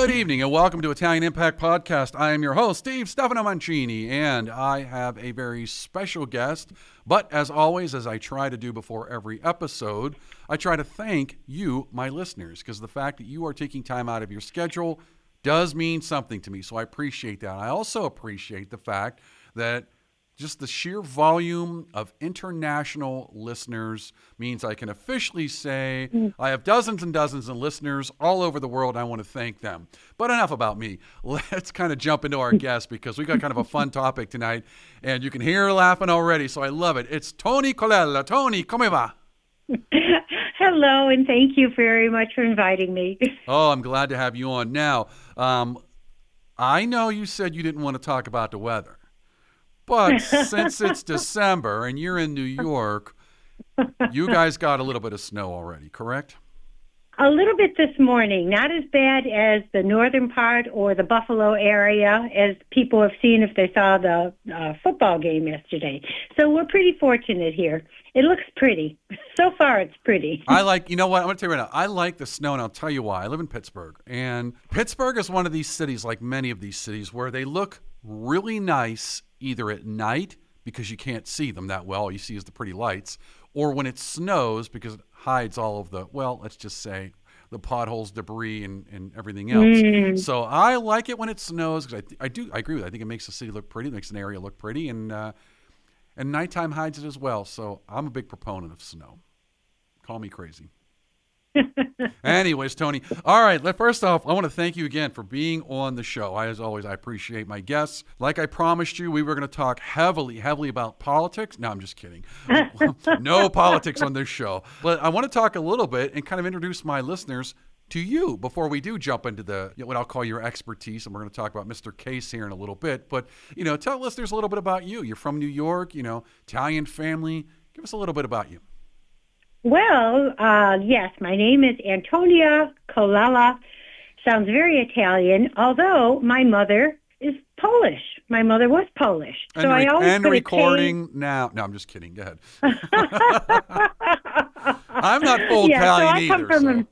Good evening and welcome to Italian Impact Podcast. I am your host, Steve Stefano Mancini, and I have a very special guest. But as always, as I try to do before every episode, I try to thank you, my listeners, because the fact that you are taking time out of your schedule does mean something to me. So I appreciate that. I also appreciate the fact that just the sheer volume of international listeners means I can officially say I have dozens and dozens of listeners all over the world. I want to thank them. But enough about me. Let's kind of jump into our guest because we got kind of a fun topic tonight, and you can hear her laughing already, so I love it. It's Toni Colella. Toni, come va? Hello, and thank you very much for inviting me. Oh, I'm glad to have you on. Now, I know you said you didn't want to talk about the weather. But since it's December and you're in New York, you guys got a little bit of snow already, correct? A little bit this morning, not as bad as the northern part or the Buffalo area, as people have seen if they saw the football game yesterday. So we're pretty fortunate here. It looks pretty. So far, it's pretty. You know what? I'm going to tell you right now, I like the snow, and I'll tell you why. I live in Pittsburgh, and Pittsburgh is one of these cities, like many of these cities, where they look really nice either at night because you can't see them that well, all you see is the pretty lights, or when it snows because it hides all of the, well, let's just say the potholes, debris, and everything else. So I like it when it snows because I agree with it. I think it makes the city look pretty, it makes an area look pretty, and nighttime hides it as well. So I'm a big proponent of snow. Call me crazy. Anyways, Toni. All right. First off, I want to thank you again for being on the show. As always, I appreciate my guests. Like I promised you, we were going to talk heavily about politics. No, I'm just kidding. No politics on this show. But I want to talk a little bit and kind of introduce my listeners to you before we do jump into what I'll call your expertise. And we're going to talk about Mr. Case here in a little bit. But, tell listeners a little bit about you. You're from New York, Italian family. Give us a little bit about you. Well, yes, my name is Antonia Colella. Sounds very Italian, although my mother is Polish. My mother was Polish. So I always recording now. No, I'm just kidding. Go ahead. I'm not full Italian either. I come from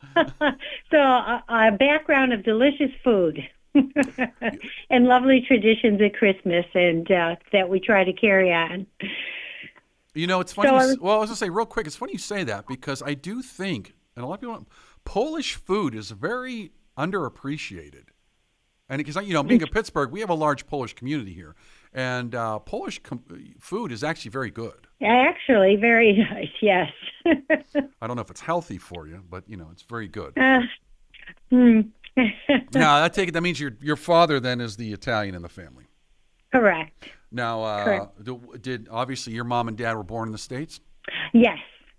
a background of delicious food and lovely traditions at Christmas, and that we try to carry on. It's funny. I was going to say real quick, it's funny you say that because I do think, and a lot of people, Polish food is very underappreciated. And because, being in Pittsburgh, we have a large Polish community here. And Polish food is actually very good. Actually, very nice, yes. I don't know if it's healthy for you, but, it's very good. Now, that means your father then is the Italian in the family. Correct. Now, did obviously your mom and dad were born in the States? Yes.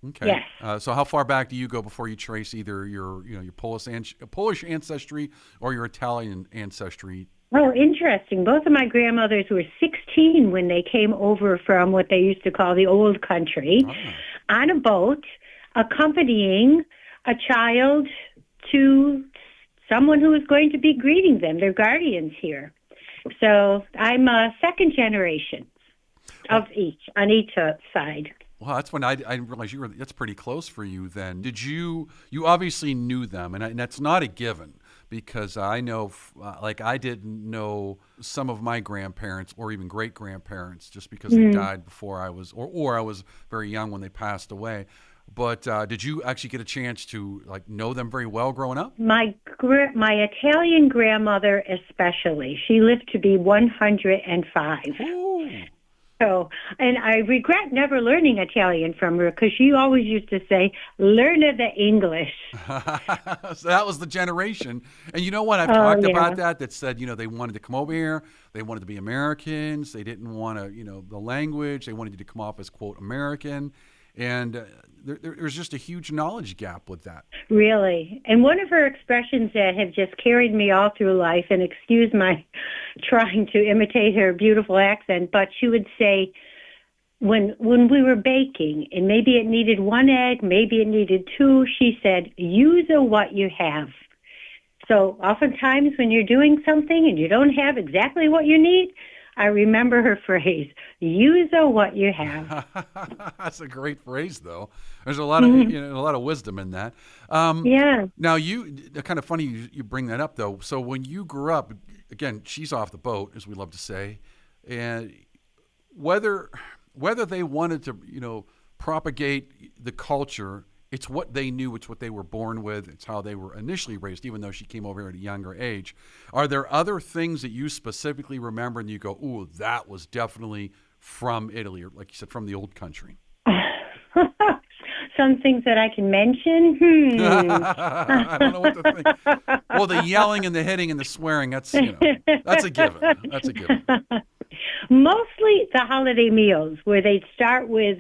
Okay. Yes. So how far back do you go before you trace either your Polish ancestry or your Italian ancestry? Oh, interesting. Both of my grandmothers were 16 when they came over from what they used to call the old country on a boat, accompanying a child to someone who was going to be greeting them, their guardians here. So I'm a second generation of each, on each side. Well, that's when I realized that's pretty close for you then. You obviously knew them, and that's not a given because I know, I didn't know some of my grandparents or even great-grandparents just because they died before I was, or I was very young when they passed away. But did you actually get a chance to know them very well growing up? My Italian grandmother especially. She lived to be 105. Ooh. So, and I regret never learning Italian from her because she always used to say, "Learn the English." So that was the generation. And you know what? I've talked about that said, they wanted to come over here. They wanted to be Americans. They didn't want to, the language. They wanted you to come off as, quote, American. And there's just a huge knowledge gap with that. Really. And one of her expressions that have just carried me all through life, and excuse my trying to imitate her beautiful accent, but she would say, when we were baking, and maybe it needed one egg, maybe it needed two, she said, use what you have. So oftentimes when you're doing something and you don't have exactly what you need, I remember her phrase, use what you have. That's a great phrase, though. There's a lot of a lot of wisdom in that. Yeah. Now, kind of funny you bring that up, though. So when you grew up, again, she's off the boat, as we love to say, and whether they wanted to, propagate the culture, it's what they knew, it's what they were born with, it's how they were initially raised, even though she came over here at a younger age. Are there other things that you specifically remember and you go, ooh, that was definitely from Italy, or like you said, from the old country? Some things that I can mention? I don't know what to think. Well, the yelling and the hitting and the swearing, that's a given. That's a given. Mostly the holiday meals, where they'd start with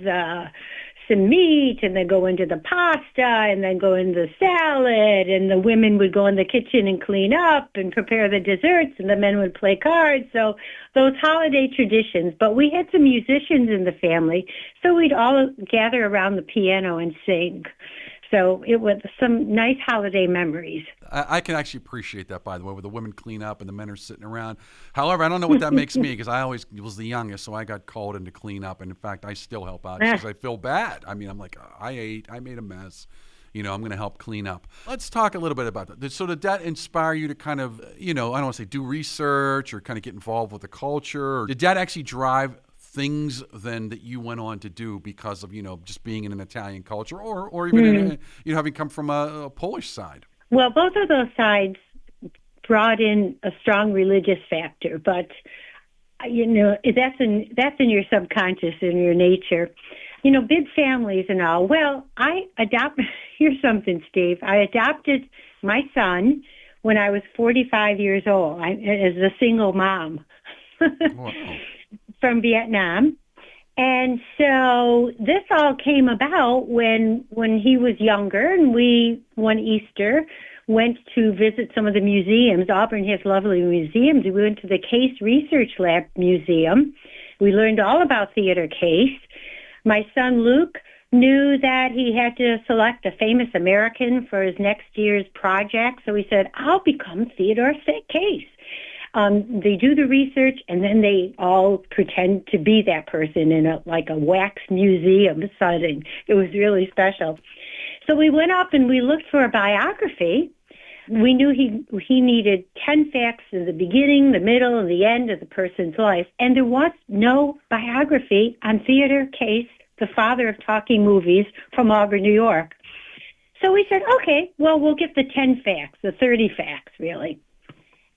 some meat and then go into the pasta and then go into the salad, and the women would go in the kitchen and clean up and prepare the desserts, and the men would play cards. So those holiday traditions. But we had some musicians in the family, so we'd all gather around the piano and sing. So it was some nice holiday memories. I can actually appreciate that, by the way, where the women clean up and the men are sitting around. However, I don't know what that makes me, because I always was the youngest, so I got called in to clean up. And in fact, I still help out because I feel bad. I mean, I'm like, I made a mess. I'm going to help clean up. Let's talk a little bit about that. So did that inspire you to kind of, I don't want to say do research or kind of get involved with the culture? Or did that actually drive things then that you went on to do because of, just being in an Italian culture, or even having come from a Polish side? Well, both of those sides brought in a strong religious factor, but that's in your subconscious, in your nature. Big families and all. Well, here's something, Steve. I adopted my son when I was 45 years old as a single mom. Wow. From Vietnam. And so this all came about when he was younger, and we, one Easter, went to visit some of the museums. Auburn has lovely museums. We went to the Case Research Lab Museum. We learned all about Theodore Case. My son Luke knew that he had to select a famous American for his next year's project, so he said, I'll become Theodore Case. They do the research, and then they all pretend to be that person in a wax museum setting. It was really special. So we went up and we looked for a biography. We knew he needed 10 facts in the beginning, the middle, and the end of the person's life. And there was no biography on Theodore Case, the father of talking movies, from Auburn, New York. So we said, okay, well, we'll get the 10 facts, the 30 facts, really.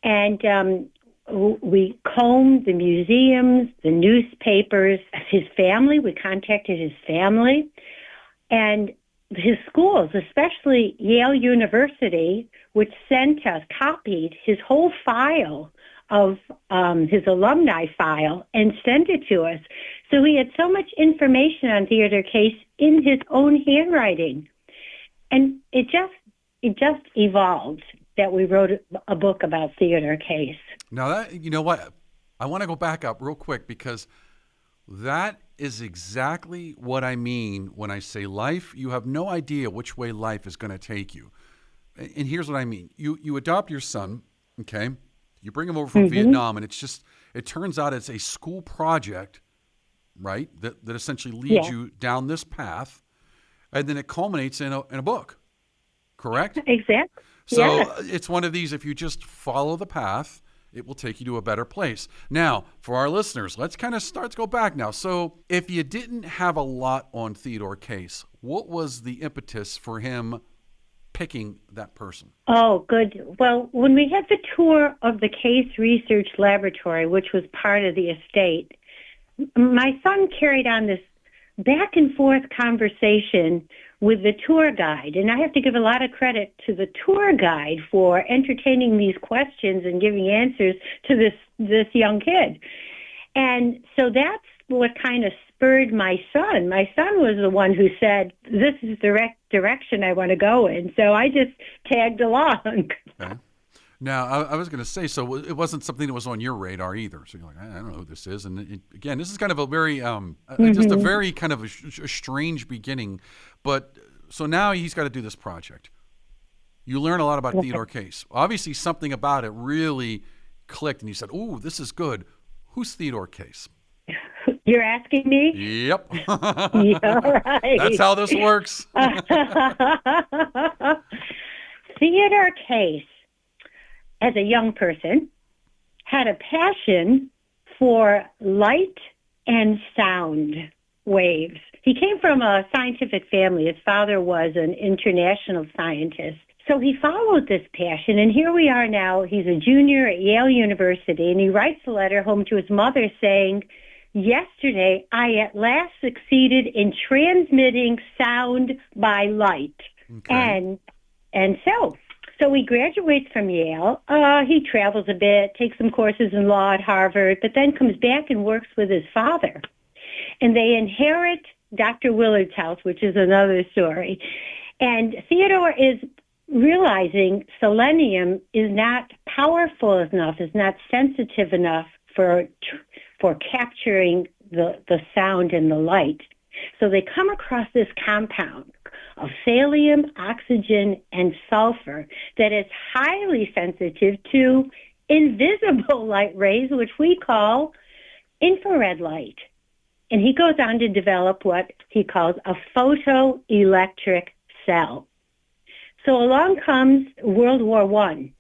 And we combed the museums, the newspapers, his family. We contacted his family. And his schools, especially Yale University, which copied his whole file of his alumni file and sent it to us. So he had so much information on Theodore Case in his own handwriting. And it just evolved that we wrote a book about Theodore Case. Now, that, you know what? I want to go back up real quick, because that is exactly what I mean when I say life. You have no idea which way life is going to take you. And here's what I mean. You adopt your son, okay? You bring him over from Vietnam, and it turns out it's a school project, right, that essentially leads you down this path, and then it culminates in a book, correct? Exactly. So it's one of these, if you just follow the path, it will take you to a better place. Now, for our listeners, let's kind of start to go back now. So if you didn't have a lot on Theodore Case, what was the impetus for him picking that person? Oh, good. Well, when we had the tour of the Case Research Laboratory, which was part of the estate, my son carried on this back and forth conversation with the tour guide. And I have to give a lot of credit to the tour guide for entertaining these questions and giving answers to this young kid. And so that's what kind of spurred my son. My son was the one who said, this is the direction I want to go in. So I just tagged along. Okay. Now, I was going to say, so it wasn't something that was on your radar either. So you're like, I don't know who this is. And again, this is kind of a very, just a very kind of a strange beginning. But so now he's got to do this project. You learn a lot about Theodore Case. Obviously, something about it really clicked, and you said, "Ooh, this is good." Who's Theodore Case? You're asking me? Yep. Yeah, right. That's how this works. Theodore Case, as a young person, had a passion for light and sound waves. He came from a scientific family. His father was an international scientist. So he followed this passion, and here we are now. He's a junior at Yale University, and he writes a letter home to his mother saying, "Yesterday, I at last succeeded in transmitting sound by light." Okay. And so he graduates from Yale. He travels a bit, takes some courses in law at Harvard, but then comes back and works with his father. And they inherit Dr. Willard's house, which is another story. And Theodore is realizing selenium is not powerful enough, is not sensitive enough for capturing the sound and the light. So they come across this compound of thallium, oxygen, and sulfur that is highly sensitive to invisible light rays, which we call infrared light. And he goes on to develop what he calls a photoelectric cell. So along comes World War I,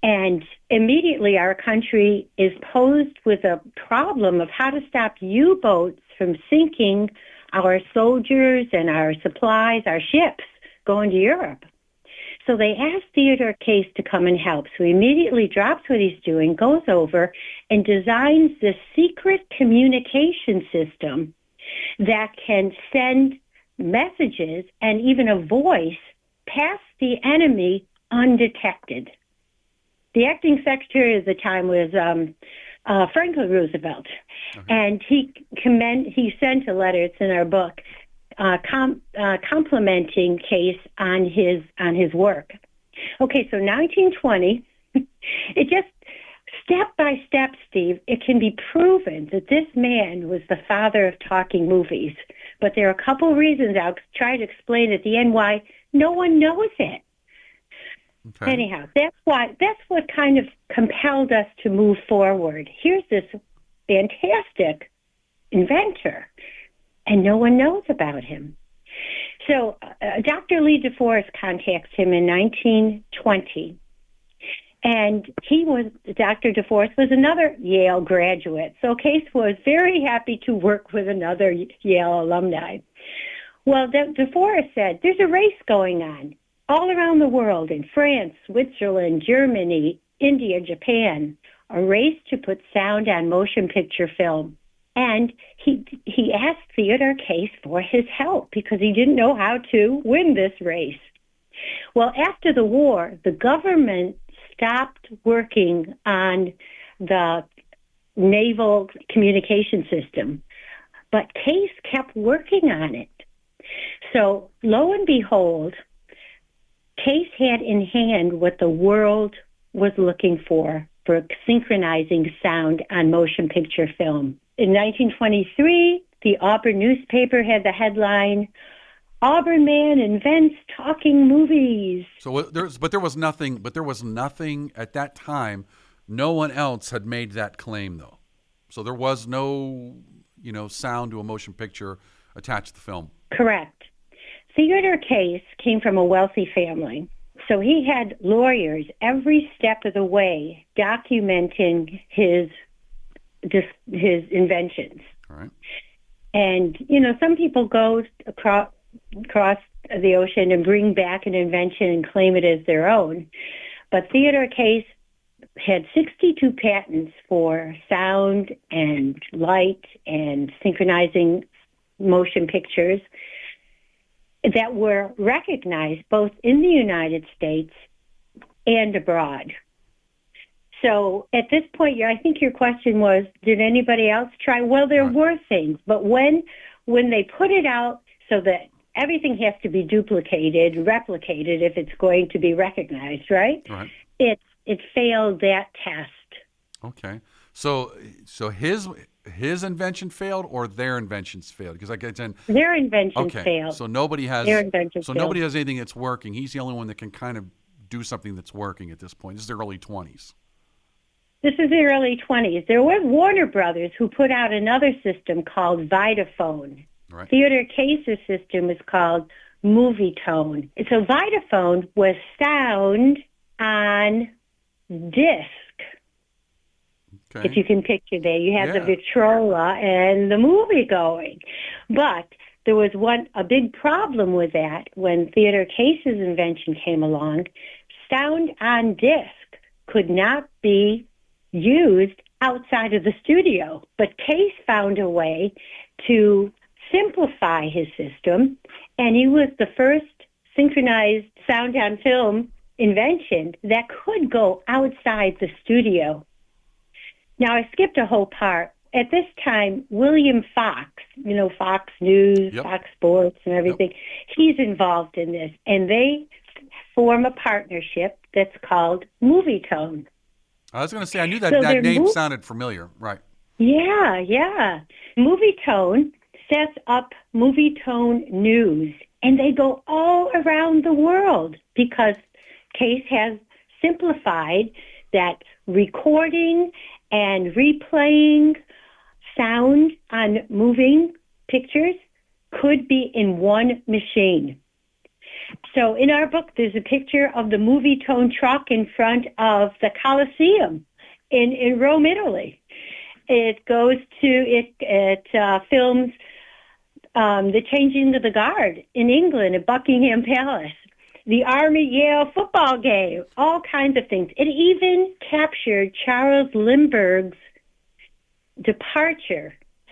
and immediately our country is posed with a problem of how to stop U-boats from sinking our soldiers and our supplies, our ships, going to Europe. So they asked Theodore Case to come and help. So he immediately drops what he's doing, goes over, and designs this secret communication system that can send messages and even a voice past the enemy undetected. The acting secretary at the time was Franklin Roosevelt, and he sent a letter. It's in our book, complimenting Case on his work. Okay, so 1920, it just step by step, Steve. It can be proven that this man was the father of talking movies, but there are a couple reasons I'll try to explain at the end why no one knows it. Okay. Anyhow, that's what kind of compelled us to move forward. Here's this fantastic inventor, and no one knows about him. So Dr. Lee DeForest contacts him in 1920, and Dr. DeForest was another Yale graduate. So Case was very happy to work with another Yale alumni. Well, DeForest said, there's a race going on all around the world, in France, Switzerland, Germany, India, Japan, a race to put sound on motion picture film. And he asked Theodore Case for his help because he didn't know how to win this race. Well, after the war, the government stopped working on the naval communication system, but Case kept working on it. So lo and behold, Case had in hand what the world was looking for synchronizing sound on motion picture film. In 1923, the Auburn newspaper had the headline, "Auburn man invents talking movies." So there was nothing at that time. No one else had made that claim, though. So there was no, sound to a motion picture attached to the film. Correct. Theodore Case came from a wealthy family, so he had lawyers every step of the way documenting his inventions. All right. And, some people go across the ocean and bring back an invention and claim it as their own. But Theodore Case had 62 patents for sound and light and synchronizing motion pictures that were recognized both in the United States and abroad. So at this point, I think your question was, did anybody else try? Well, there were things, but when they put it out so that everything has to be duplicated, replicated if it's going to be recognized, right? Right. It failed that test. Okay. So his invention failed, or their inventions failed? Because their inventions failed. So nobody has nobody has anything that's working. He's the only one that can kind of do something that's working at this point. This is the early 20s. This is the early 20s. There was Warner Brothers who put out another system called Vitaphone. Right. Theater Case's system was called Movietone. So Vitaphone was sound on disc. Okay. If you can picture that. You have the Yeah. Victrola and the movie going. But there was a big problem with that when Theater Case's invention came along. Sound on disc could not be used outside of the studio. But Case found a way to simplify his system, and he was the first synchronized sound on film invention that could go outside the studio. Now, I skipped a whole part. At this time, William Fox, Fox News, Yep. Fox Sports, and everything, he's involved in this. And they form a partnership that's called Movietone. I was going to say, I knew that, So that they're name sounded familiar. Right. Yeah. Movietone sets up Movietone News, and they go all around the world because Case has simplified that recording and replaying sound on moving pictures could be in one machine. So in our book, there's a picture of the Movietone truck in front of the Colosseum in Rome, Italy. It goes to, it films the changing of the guard in England at Buckingham Palace, the Army-Yale football game, all kinds of things. It even captured Charles Lindbergh's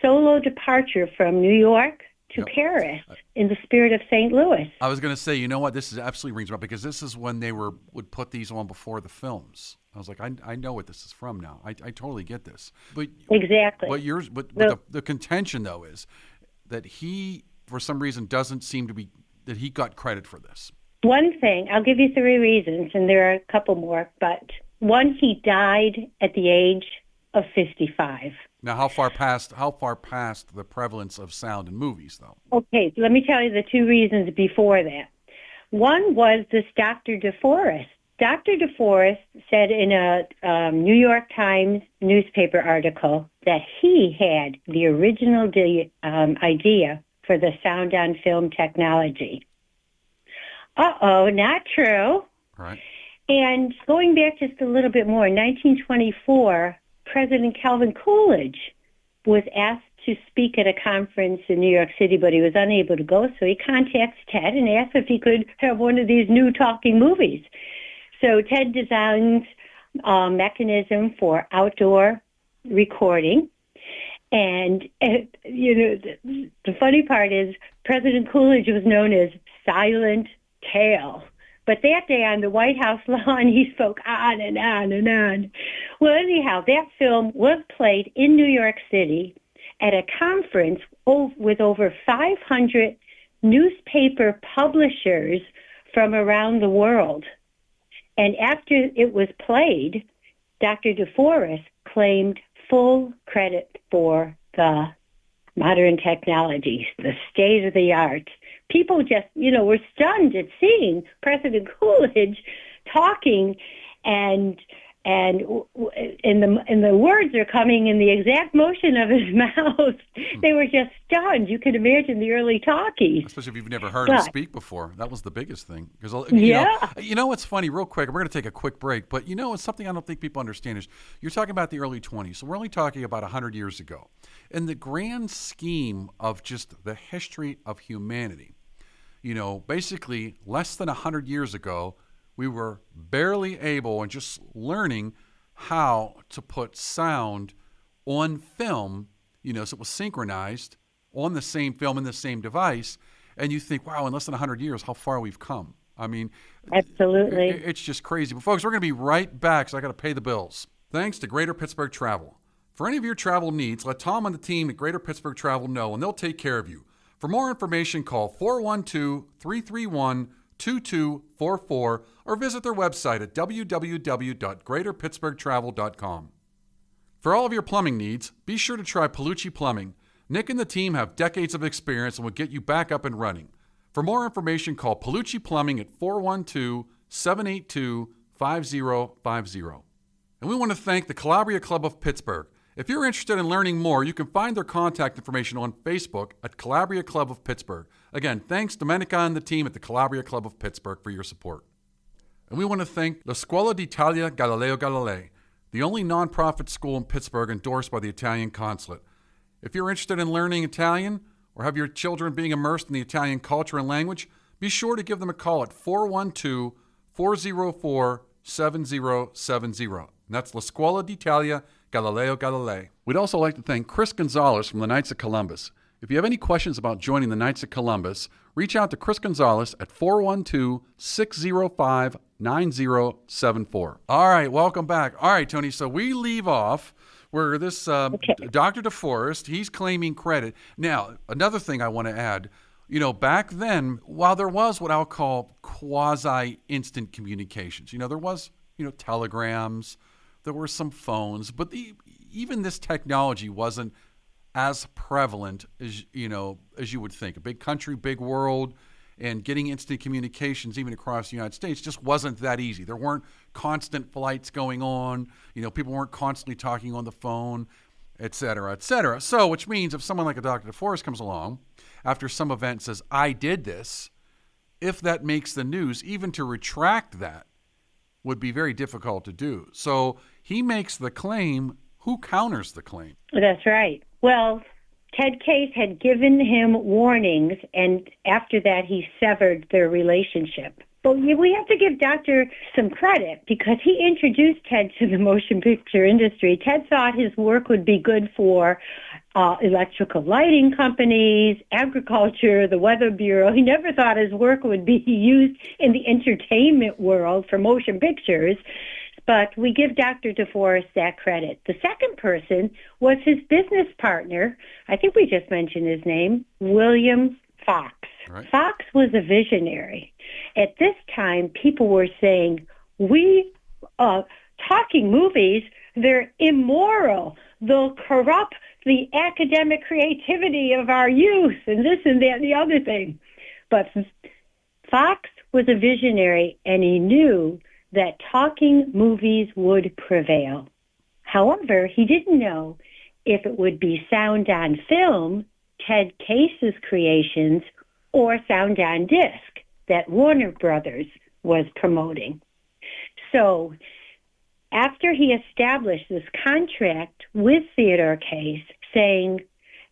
solo departure from New York to Paris in the spirit of St. Louis. I was going to say, you know what? This is absolutely rings a bell because this is when they would put these on before the films. I was like, I know what this is from now. I totally get this. But Exactly. But the contention though is that he, for some reason, doesn't seem to be that he got credit for this. One thing, I'll give you 3 reasons, and there are a couple more, but one, he died at the age of 55. Now, how far past the prevalence of sound in movies, though? Okay, let me tell you the 2 reasons before that. One was this Dr. DeForest. Dr. DeForest said in a New York Times newspaper article that he had the original idea for the sound on film technology. Not true. Right. And going back just a little bit more, in 1924, President Calvin Coolidge was asked to speak at a conference in New York City, but he was unable to go, so he contacts Ted and asked if he could have one of these new talking movies. So Ted designs a mechanism for outdoor recording. And, the funny part is President Coolidge was known as Silent Tail. But that day on the White House lawn, he spoke on and on and on. Well, anyhow, that film was played in New York City at a conference with over 500 newspaper publishers from around the world. And after it was played, Dr. DeForest claimed full credit for the modern technologies, the state of the art. People just, were stunned at seeing President Coolidge talking, and the words are coming in the exact motion of his mouth. They were just stunned. You can imagine the early talkies. Especially if you've never heard him speak before. That was the biggest thing. Because you know what's funny, real quick, we're going to take a quick break, but it's something I don't think people understand is you're talking about the early 20s. So we're only talking about 100 years ago. In the grand scheme of just the history of humanity, basically less than 100 years ago, we were barely able and just learning how to put sound on film, so it was synchronized on the same film in the same device. And you think, wow, in less than 100 years, how far we've come. I mean, absolutely. It's just crazy. But folks, we're going to be right back, so I got to pay the bills. Thanks to Greater Pittsburgh Travel. For any of your travel needs, let Tom and the team at Greater Pittsburgh Travel know, and they'll take care of you. For more information, call 412-331-2244 or visit their website at www.greaterpittsburghtravel.com. For all of your plumbing needs, be sure to try Palucci Plumbing. Nick and the team have decades of experience and will get you back up and running. For more information, call Palucci Plumbing at 412-782-5050. And we want to thank the Calabria Club of Pittsburgh. If you're interested in learning more, you can find their contact information on Facebook at Calabria Club of Pittsburgh. Again, thanks Domenica and the team at the Calabria Club of Pittsburgh for your support. And we want to thank La Scuola d'Italia Galileo Galilei, the only nonprofit school in Pittsburgh endorsed by the Italian Consulate. If you're interested in learning Italian or have your children being immersed in the Italian culture and language, be sure to give them a call at 412-404-7070. And that's La Scuola d'Italia Galileo Galilei. We'd also like to thank Chris Gonzalez from the Knights of Columbus. If you have any questions about joining the Knights of Columbus, reach out to Chris Gonzalez at 412-605-9074. All right, welcome back. All right, Toni, so we leave off where this Dr. DeForest, he's claiming credit. Now, another thing I want to add, back then, while there was what I'll call quasi-instant communications, there was, telegrams, there were some phones, but even this technology wasn't as prevalent as you would think. A big country, big world, and getting instant communications even across the United States just wasn't that easy. There weren't constant flights going on. People weren't constantly talking on the phone, et cetera, et cetera. So, which means if someone like a Dr. DeForest comes along after some event and says, I did this, if that makes the news, even to retract that would be very difficult to do. So he makes the claim. Who counters the claim? That's right. Well, Ted Case had given him warnings, and after that he severed their relationship. But we have to give Doctor some credit because he introduced Ted to the motion picture industry. Ted thought his work would be good for electrical lighting companies, agriculture, the Weather Bureau. He never thought his work would be used in the entertainment world for motion pictures. But we give Dr. DeForest that credit. The second person was his business partner. I think we just mentioned his name, William Fox. Right. Fox was a visionary. At this time, people were saying, talking movies, they're immoral. They'll corrupt the academic creativity of our youth and this and that and the other thing. But Fox was a visionary, and he knew that talking movies would prevail. However, he didn't know if it would be sound on film, Ted Case's creations, or sound on disc that Warner Brothers was promoting. So after he established this contract with Theodore Case, saying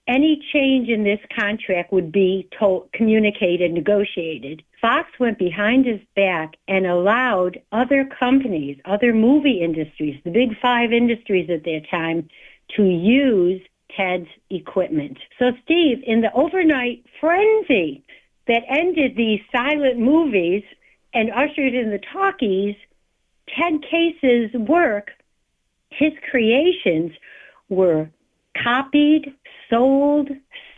any change in this contract would be communicated, negotiated, Fox went behind his back and allowed other companies, other movie industries, the big five industries at that time, to use Ted's equipment. So, Steve, in the overnight frenzy that ended these silent movies and ushered in the talkies, Ted Case's work, his creations, were copied, sold,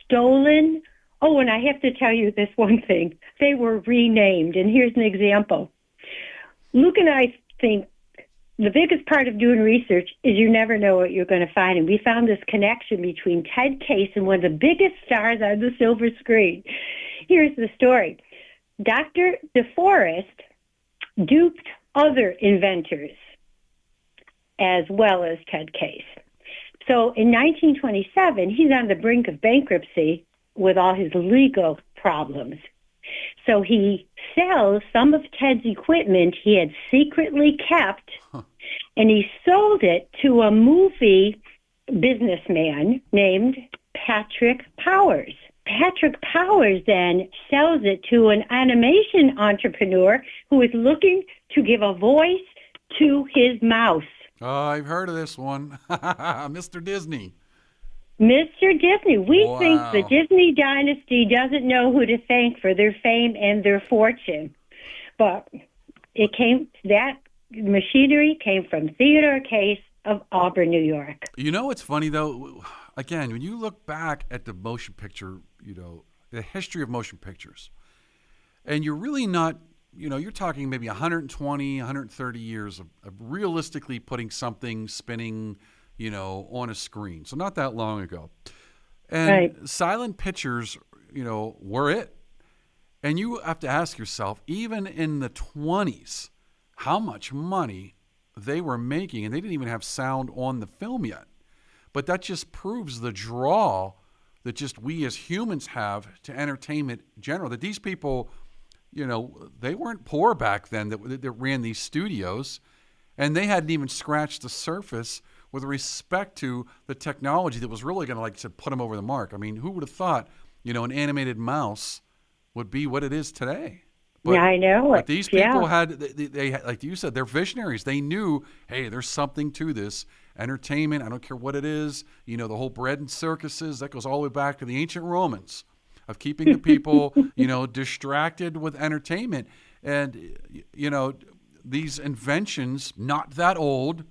stolen. Oh, and I have to tell you this one thing. They were renamed, and here's an example. Luke and I think the biggest part of doing research is you never know what you're going to find, and we found this connection between Ted Case and one of the biggest stars on the silver screen. Here's the story. Dr. DeForest duped other inventors as well as Ted Case. So in 1927, he's on the brink of bankruptcy with all his legal problems. So he sells some of Ted's equipment he had secretly kept, and he sold it to a movie businessman named Patrick Powers. Patrick Powers then sells it to an animation entrepreneur who is looking to give a voice to his mouse. Oh, I've heard of this one. Mr. Disney. Mr. Disney. We Wow. think the Disney dynasty doesn't know who to thank for their fame and their fortune. But that machinery came from Theodore Case of Auburn, New York. It's funny, though. Again, when you look back at the motion picture, the history of motion pictures, and you're really not, you're talking maybe 120, 130 years of realistically putting something spinning, on a screen. So not that long ago. And Right. Silent pictures, were it. And you have to ask yourself, even in the 20s, how much money they were making, and they didn't even have sound on the film yet. But that just proves the draw that just we as humans have to entertainment in general. That these people, they weren't poor back then that ran these studios, and they hadn't even scratched the surface with respect to the technology that was really going to, like I said, put them over the mark. I mean, who would have thought, an animated mouse would be what it is today? But, yeah, I know. But these people they like you said, they're visionaries. They knew, hey, there's something to this. Entertainment, I don't care what it is, the whole bread and circuses, that goes all the way back to the ancient Romans of keeping the people, distracted with entertainment. And, these inventions, not that old,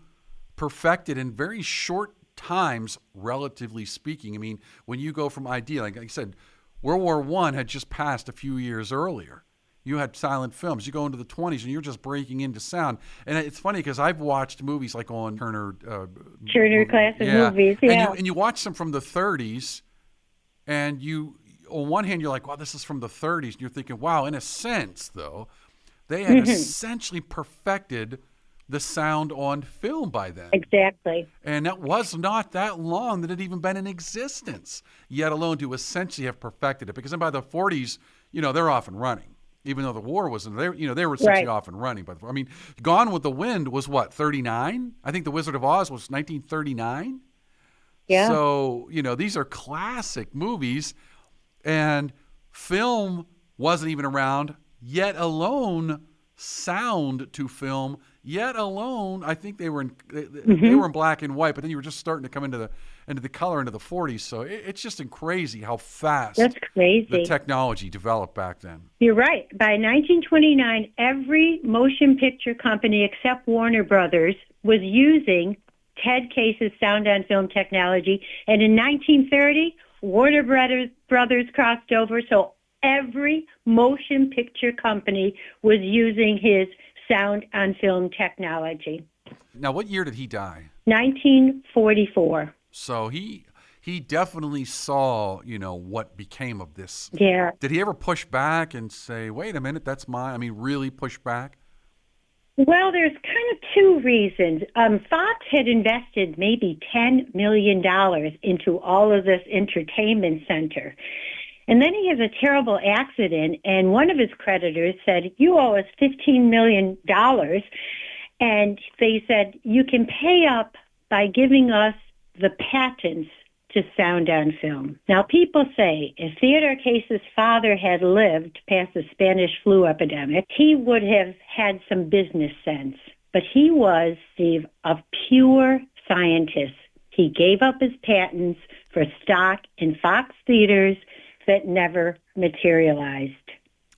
perfected in very short times, relatively speaking. I mean, when you go from idea, like I said, World War I had just passed a few years earlier. You had silent films. You go into the 20s and you're just breaking into sound. And it's funny because I've watched movies like on Turner Classic Movies, yeah. And you watch them from the 30s, and you, on one hand, you're like, wow, this is from the 30s. And you're thinking, wow, in a sense, though, they had essentially perfected the sound on film by then. Exactly. And that was not that long that it had even been in existence, yet alone to essentially have perfected it. Because then by the 40s, they're off and running. Even though the war wasn't there, they were essentially off and running. But I mean, Gone with the Wind was what, 39? I think The Wizard of Oz was 1939. Yeah. So, these are classic movies, and film wasn't even around, yet alone sound to film, yet alone I think they were in black and white, but then you were just starting to come into the color into the 40s. So it's just crazy how fast the technology developed back then. You're right. By 1929, every motion picture company except Warner Brothers was using Ted Case's sound on film technology, and in 1930, Warner Brothers crossed over, so every motion picture company was using his sound on film technology. Now, what year did he die? 1944. So he definitely saw, what became of this. Yeah. Did he ever push back and say, wait a minute, that's mine? I mean, really push back? Well, there's kind of two reasons. Fox had invested maybe $10 million into all of this entertainment center. And then he has a terrible accident, and one of his creditors said, you owe us $15 million. And they said, you can pay up by giving us the patents to sound on film. Now, people say if Theodore Case's father had lived past the Spanish flu epidemic, he would have had some business sense. But he was, Steve, a pure scientist. He gave up his patents for stock in Fox theaters that never materialized.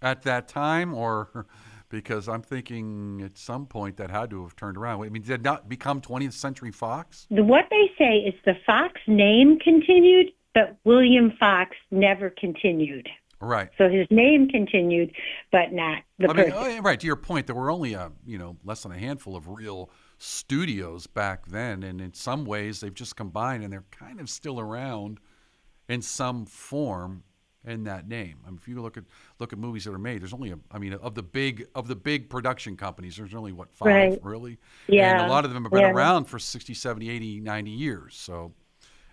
At that time, or because I'm thinking at some point that had to have turned around. I mean, did it not become 20th Century Fox? What they say is the Fox name continued, but William Fox never continued. Right. So his name continued, but not the person. Right, to your point, there were only less than a handful of real studios back then, and in some ways they've just combined, and they're kind of still around in some form in that name. I mean, if you look at movies that are made, there's only of the big production companies, there's only five, right. Really? Yeah. And a lot of them have been around for 60, 70, 80, 90 years. So,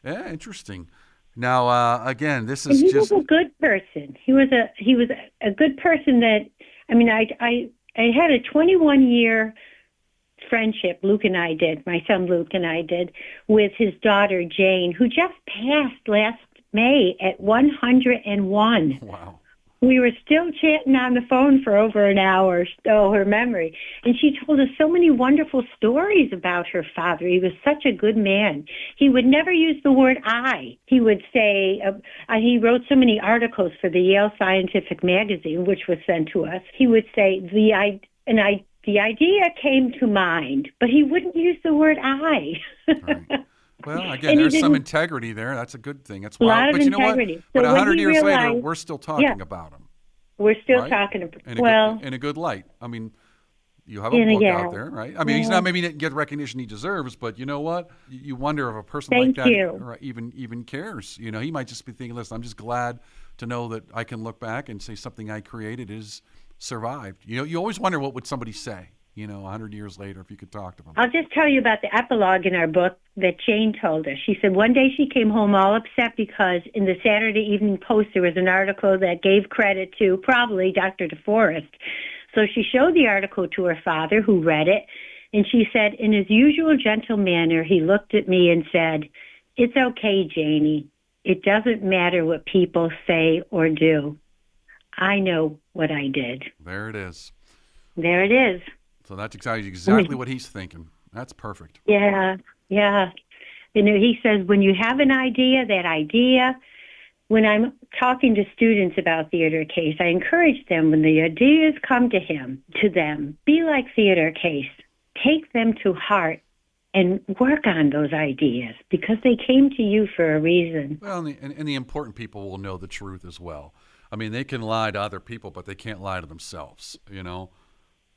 yeah, interesting. Now, again, this is he was a good person. He was a good person that, I mean, I had a 21-year friendship, my son Luke and I did, with his daughter Jane, who just passed last May at 101. Wow. We were still chatting on the phone for over an hour, her memory. And she told us so many wonderful stories about her father. He was such a good man. He would never use the word I. He would say, he wrote so many articles for the Yale Scientific Magazine, which was sent to us. He would say, the idea came to mind, but he wouldn't use the word I. Right. Well, again, there's some integrity there. That's a good thing. That's wild. But you know what? But 100 years later, we're still talking about him. We're still talking about him. In a good light. I mean, you have a book out there, right? I mean, he's not maybe didn't get recognition he deserves, but you know what? You wonder if a person like that even cares. He might just be thinking, listen, I'm just glad to know that I can look back and say something I created is survived. You always wonder what would somebody say. 100 years later, if you could talk to them. I'll just tell you about the epilogue in our book that Jane told us. She said one day she came home all upset because in the Saturday Evening Post there was an article that gave credit to probably Dr. DeForest. So she showed the article to her father, who read it, and she said, in his usual gentle manner, he looked at me and said, "It's okay, Janie. It doesn't matter what people say or do. I know what I did." There it is. There it is. So that's exactly what he's thinking. That's perfect. Yeah. He says, when you have an idea, that idea, when I'm talking to students about Theodore Case, I encourage them, when the ideas come to them, be like Theodore Case. Take them to heart and work on those ideas because they came to you for a reason. Well, and the important people will know the truth as well. I mean, they can lie to other people, but they can't lie to themselves,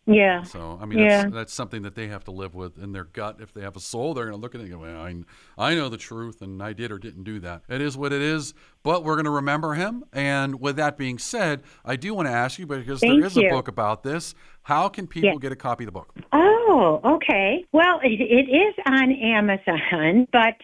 Yeah. So, I mean, that's something that they have to live with in their gut. If they have a soul, they're going to look at it and go, well, I know the truth, and I did or didn't do that. It is what it is, but we're going to remember him. And with that being said, I do want to ask you, because there is a book about this, how can people get a copy of the book? Oh, okay. Well, it is on Amazon, but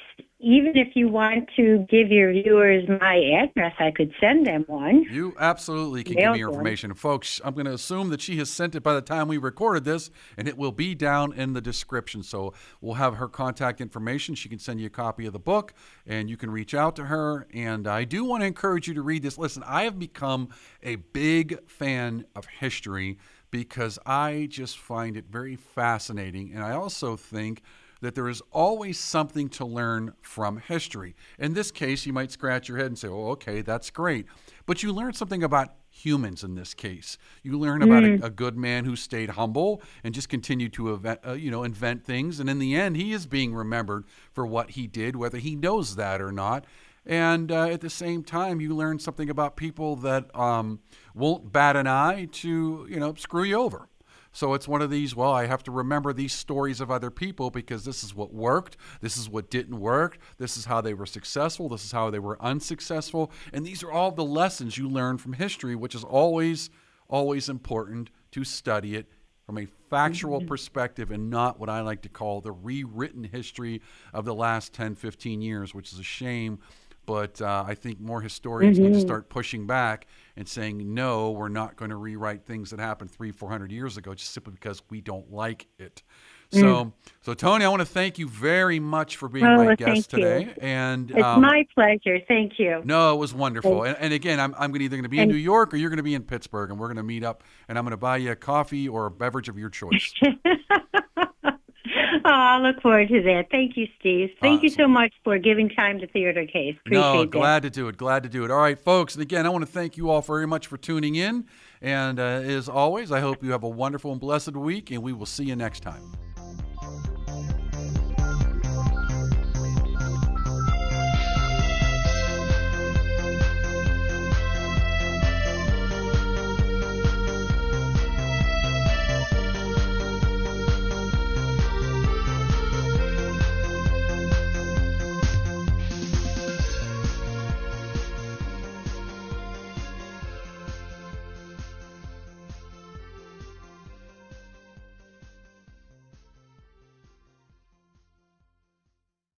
even if you want to give your viewers my address, I could send them one. You absolutely can give me your information. And folks, I'm going to assume that she has sent it by the time we recorded this, and it will be down in the description. So we'll have her contact information. She can send you a copy of the book, and you can reach out to her. And I do want to encourage you to read this. Listen, I have become a big fan of history because I just find it very fascinating. And I also think that there is always something to learn from history. In this case, you might scratch your head and say, oh, okay, that's great. But you learn something about humans in this case. You learn about a good man who stayed humble and just continued to invent things. And in the end, he is being remembered for what he did, whether he knows that or not. And at the same time, you learn something about people that won't bat an eye to, screw you over. So it's one of these, well, I have to remember these stories of other people because this is what worked, this is what didn't work, this is how they were successful, this is how they were unsuccessful. And these are all the lessons you learn from history, which is always, always important to study it from a factual perspective and not what I like to call the rewritten history of the last 10, 15 years, which is a shame. But I think more historians need to start pushing back and saying, no, we're not going to rewrite things that happened 300-400 years ago just simply because we don't like it. So Toni, I want to thank you very much for being my guest today. And it's my pleasure. Thank you. No, it was wonderful. And again, I'm either going to be in New York or you're going to be in Pittsburgh, and we're going to meet up, and I'm going to buy you a coffee or a beverage of your choice. Oh, I look forward to that. Thank you, Steve. Thank you so much for giving time to Theodore Case. Appreciate glad to do it. Glad to do it. All right, folks. And again, I want to thank you all very much for tuning in. And as always, I hope you have a wonderful and blessed week, and we will see you next time.